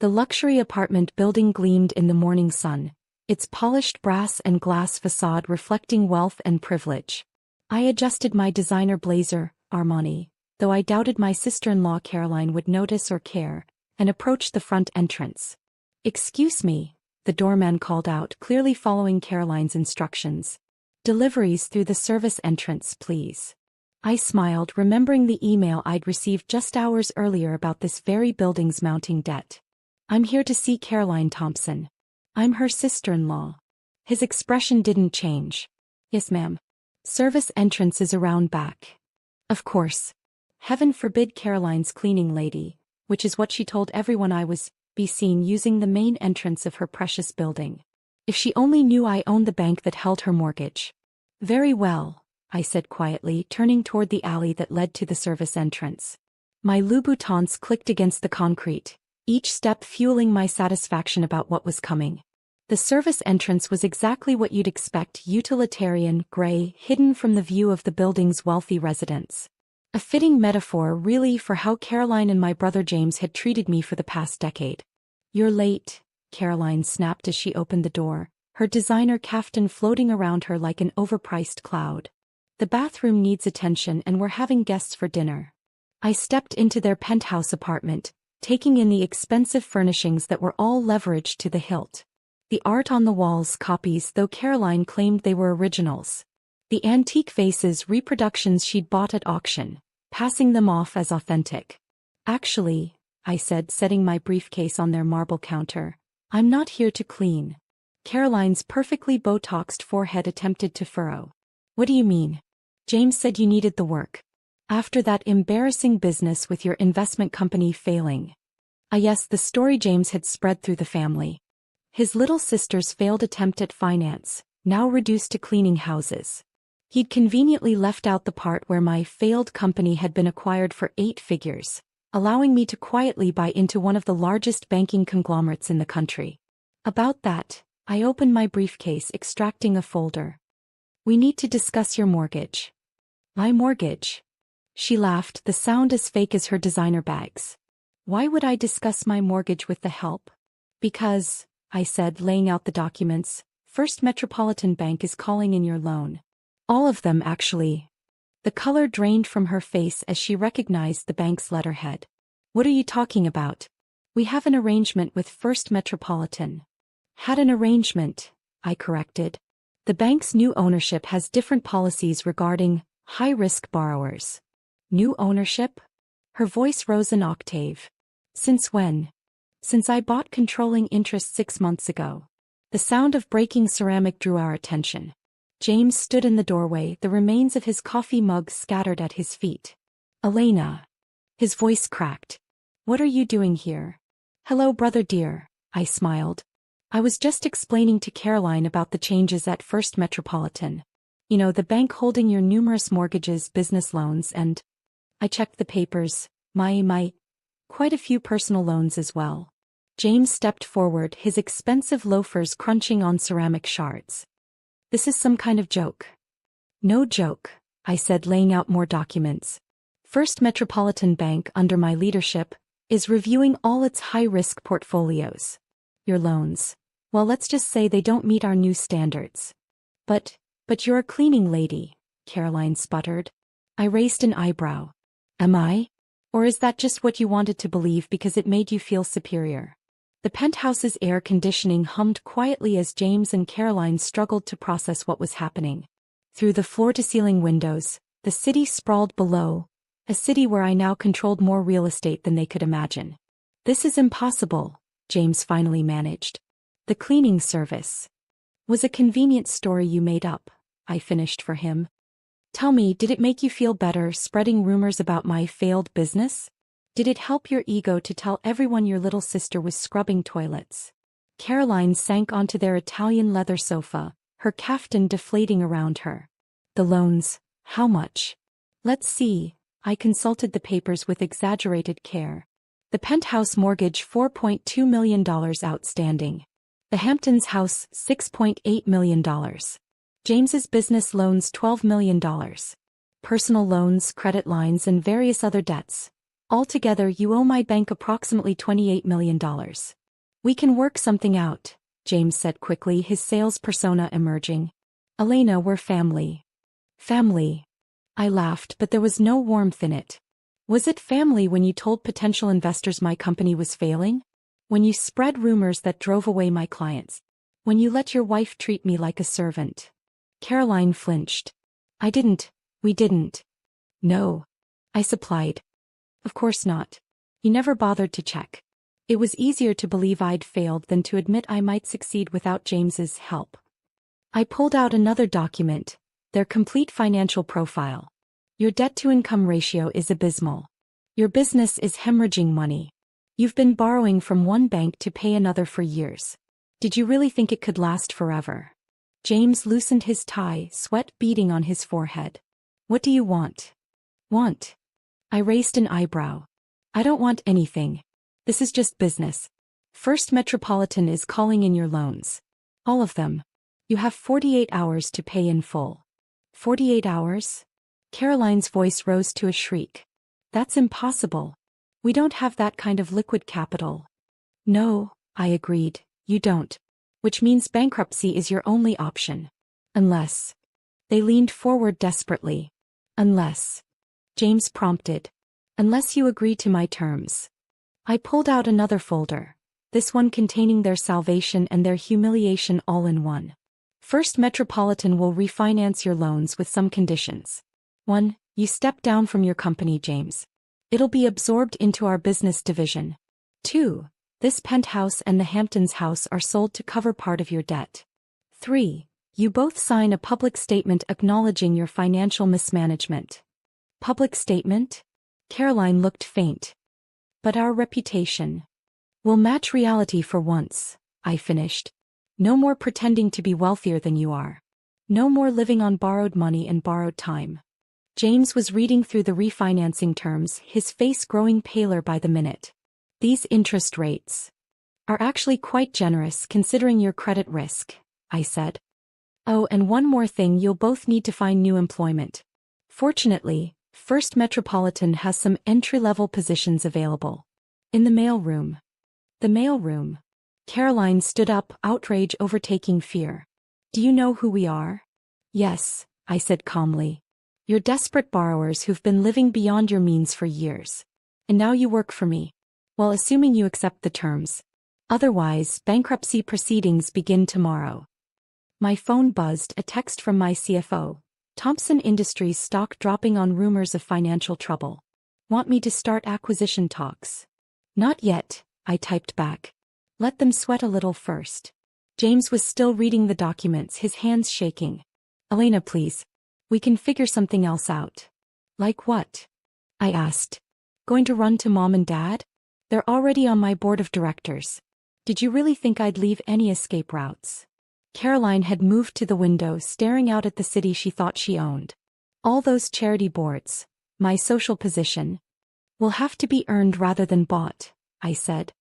The luxury apartment building gleamed in the morning sun, its polished brass and glass facade reflecting wealth and privilege. I adjusted my designer blazer, Armani, though I doubted my sister-in-law Caroline would notice or care, and approached the front entrance. "Excuse me," the doorman called out, clearly following Caroline's instructions. "Deliveries through the service entrance, please." I smiled, remembering the email I'd received just hours earlier about this very building's mounting debt. "I'm here to see Caroline Thompson. I'm her sister-in-law." His expression didn't change. "Yes, ma'am. Service entrance is around back." Of course. Heaven forbid Caroline's cleaning lady, which is what she told everyone I was, be seen using the main entrance of her precious building. If she only knew I owned the bank that held her mortgage. "Very well," I said quietly, turning toward the alley that led to the service entrance. My Louboutins clicked against the concrete, each step fueling my satisfaction about what was coming. The service entrance was exactly what you'd expect: utilitarian, gray, hidden from the view of the building's wealthy residents. A fitting metaphor, really, for how Caroline and my brother James had treated me for the past decade. "You're late," Caroline snapped as she opened the door, her designer kaftan floating around her like an overpriced cloud. "The bathroom needs attention and we're having guests for dinner." I stepped into their penthouse apartment, taking in the expensive furnishings that were all leveraged to the hilt. The art on the walls copies, though Caroline claimed they were originals. The antique vases reproductions she'd bought at auction, passing them off as authentic. "Actually," I said, setting my briefcase on their marble counter, "I'm not here to clean." Caroline's perfectly Botoxed forehead attempted to furrow. "What do you mean? James said you needed the work. After that embarrassing business with your investment company failing." Yes, the story James had spread through the family. His little sister's failed attempt at finance, now reduced to cleaning houses. He'd conveniently left out the part where my failed company had been acquired for 8 figures, allowing me to quietly buy into one of the largest banking conglomerates in the country. About that, I opened my briefcase, extracting a folder. "We need to discuss your mortgage." "My mortgage?" She laughed, the sound as fake as her designer bags. "Why would I discuss my mortgage with the help?" "Because," I said, laying out the documents, "First Metropolitan Bank is calling in your loan. All of them, actually." The color drained from her face as she recognized the bank's letterhead. "What are you talking about?" "We have an arrangement with First Metropolitan." "Had an arrangement," I corrected. "The bank's new ownership has different policies regarding high-risk borrowers." "New ownership?" Her voice rose an octave. "Since when?" "Since I bought controlling interest 6 months ago." The sound of breaking ceramic drew our attention. James stood in the doorway, the remains of his coffee mug scattered at his feet. "Elena." His voice cracked. "What are you doing here?" "Hello, brother dear," I smiled. "I was just explaining to Caroline about the changes at First Metropolitan. You know, the bank holding your numerous mortgages, business loans, and..." I checked the papers. Quite a few personal loans as well." James stepped forward, his expensive loafers crunching on ceramic shards. "This is some kind of joke." "No joke," I said, laying out more documents. "First Metropolitan Bank, under my leadership, is reviewing all its high-risk portfolios. Your loans, well, let's just say they don't meet our new standards." But you're a cleaning lady," Caroline sputtered. I raised an eyebrow. "Am I? Or is that just what you wanted to believe because it made you feel superior?" The penthouse's air conditioning hummed quietly as James and Caroline struggled to process what was happening. Through the floor-to-ceiling windows, the city sprawled below, a city where I now controlled more real estate than they could imagine. "This is impossible," James finally managed. "The cleaning service was a convenient story you made up," I finished for him. "Tell me, did it make you feel better spreading rumors about my failed business? Did it help your ego to tell everyone your little sister was scrubbing toilets?" Caroline sank onto their Italian leather sofa, her kaftan deflating around her. "The loans, how much?" "Let's see." I consulted the papers with exaggerated care. "The penthouse mortgage $4.2 million outstanding. The Hamptons house $6.8 million. James's business loans $12 million. Personal loans, credit lines and various other debts Altogether, you owe my bank approximately $28 million. We can work something out, James said quickly, his sales persona emerging. Elena, we're family. Family. I laughed, but there was no warmth in it. Was it family when you told potential investors my company was failing? When you spread rumors that drove away my clients? When you let your wife treat me like a servant? Caroline flinched. We didn't. No. I supplied. Of course not. You never bothered to check. It was easier to believe I'd failed than to admit I might succeed without James's help. I pulled out another document, their complete financial profile. Your debt-to-income ratio is abysmal. Your business is hemorrhaging money. You've been borrowing from one bank to pay another for years. Did you really think it could last forever? James loosened his tie, sweat beading on his forehead. What do you want? Want? I raised an eyebrow. I don't want anything. This is just business. First Metropolitan is calling in your loans. All of them. You have 48 hours to pay in full. 48 hours? Caroline's voice rose to a shriek. That's impossible. We don't have that kind of liquid capital. No, I agreed, you don't. Which means bankruptcy is your only option. Unless. They leaned forward desperately. Unless. James prompted. Unless you agree to my terms. I pulled out another folder. This one containing their salvation and their humiliation all in one. First Metropolitan will refinance your loans with some conditions. 1. You step down from your company, James. It'll be absorbed into our business division. 2. This penthouse and the Hamptons house are sold to cover part of your debt. 3. You both sign a public statement acknowledging your financial mismanagement. Public statement? Caroline looked faint. But our reputation will match reality for once, I finished. No more pretending to be wealthier than you are. No more living on borrowed money and borrowed time. James was reading through the refinancing terms, his face growing paler by the minute. These interest rates are actually quite generous considering your credit risk, I said. Oh, and one more thing, you'll both need to find new employment. Fortunately, First Metropolitan has some entry-level positions available. In the mailroom. The mailroom. Caroline stood up, outrage overtaking fear. Do you know who we are? Yes, I said calmly. You're desperate borrowers who've been living beyond your means for years. And now you work for me. Well, assuming you accept the terms. Otherwise, bankruptcy proceedings begin tomorrow. My phone buzzed, a text from my CFO. Thompson Industries stock dropping on rumors of financial trouble. Want me to start acquisition talks? Not yet, I typed back. Let them sweat a little first. James was still reading the documents, his hands shaking. Elena, please. We can figure something else out. Like what? I asked. Going to run to Mom and Dad? They're already on my board of directors. Did you really think I'd leave any escape routes? Caroline had moved to the window, staring out at the city she thought she owned. All those charity boards, my social position, will have to be earned rather than bought, I said.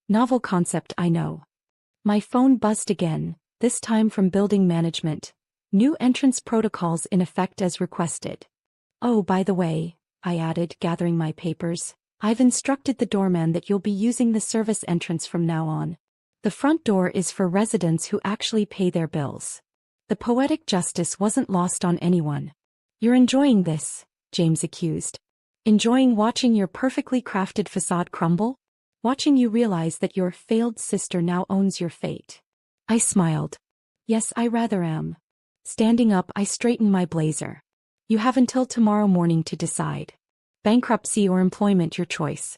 Novel concept, I know. My phone buzzed again, this time from building management. New entrance protocols in effect as requested. Oh, by the way, I added, gathering my papers, I've instructed the doorman that you'll be using the service entrance from now on. The front door is for residents who actually pay their bills. The poetic justice wasn't lost on anyone. You're enjoying this, James accused. Enjoying watching your perfectly crafted facade crumble? Watching you realize that your failed sister now owns your fate. I smiled. Yes, I rather am. Standing up, I straightened my blazer. You have until tomorrow morning to decide. Bankruptcy or employment, your choice.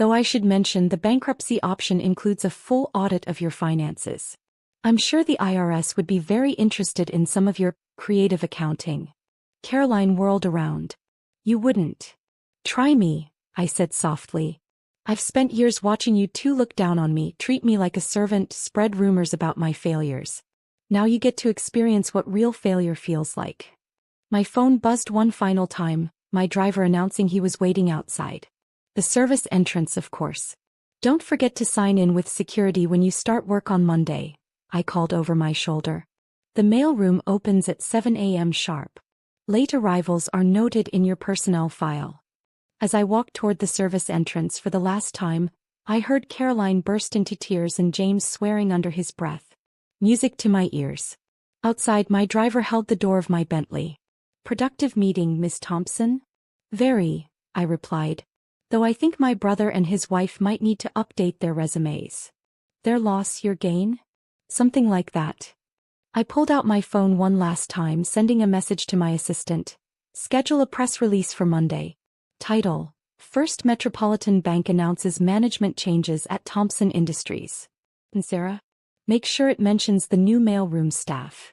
Though I should mention the bankruptcy option includes a full audit of your finances. I'm sure the IRS would be very interested in some of your creative accounting. Caroline whirled around. You wouldn't. Try me, I said softly. I've spent years watching you two look down on me, treat me like a servant, spread rumors about my failures. Now you get to experience what real failure feels like. My phone buzzed one final time, my driver announcing he was waiting outside. The service entrance, of course. Don't forget to sign in with security when you start work on Monday, I called over my shoulder. The mailroom opens at 7 a.m. sharp. Late arrivals are noted in your personnel file. As I walked toward the service entrance for the last time, I heard Caroline burst into tears and James swearing under his breath. Music to my ears. Outside, my driver held the door of my Bentley. "Productive meeting, Miss Thompson?" "Very," I replied. "Though I think my brother and his wife might need to update their resumes." "Their loss, your gain?" "Something like that." I pulled out my phone one last time, sending a message to my assistant. "Schedule a press release for Monday." Title: First Metropolitan Bank announces management changes at Thompson Industries. And Sarah? Make sure it mentions the new mailroom staff.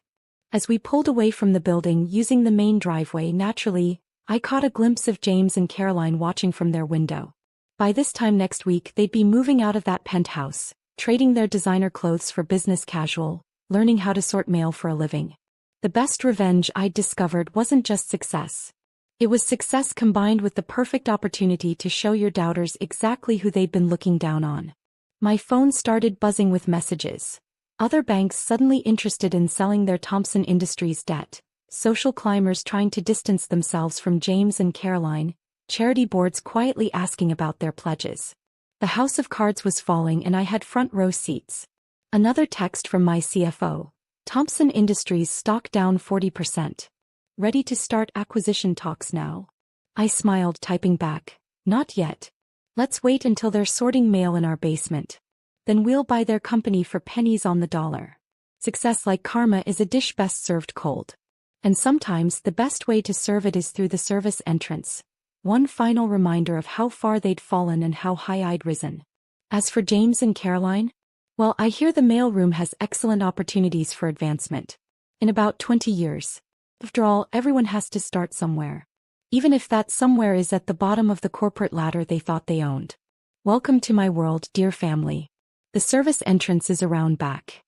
As we pulled away from the building using the main driveway, naturally, I caught a glimpse of James and Caroline watching from their window. By this time next week, they'd be moving out of that penthouse, trading their designer clothes for business casual, learning how to sort mail for a living. The best revenge I'd discovered wasn't just success. It was success combined with the perfect opportunity to show your doubters exactly who they'd been looking down on. My phone started buzzing with messages. Other banks suddenly interested in selling their Thompson Industries debt, social climbers trying to distance themselves from James and Caroline, charity boards quietly asking about their pledges. The house of cards was falling and I had front row seats. Another text from my CFO. Thompson Industries stock down 40%. Ready to start acquisition talks now? I smiled, typing back. Not yet. Let's wait until they're sorting mail in our basement. Then we'll buy their company for pennies on the dollar. Success, like karma, is a dish best served cold. And sometimes the best way to serve it is through the service entrance. One final reminder of how far they'd fallen and how high I'd risen. As for James and Caroline, well, I hear the mailroom has excellent opportunities for advancement. In about 20 years. After all, everyone has to start somewhere. Even if that somewhere is at the bottom of the corporate ladder they thought they owned. Welcome to my world, dear family. The service entrance is around back.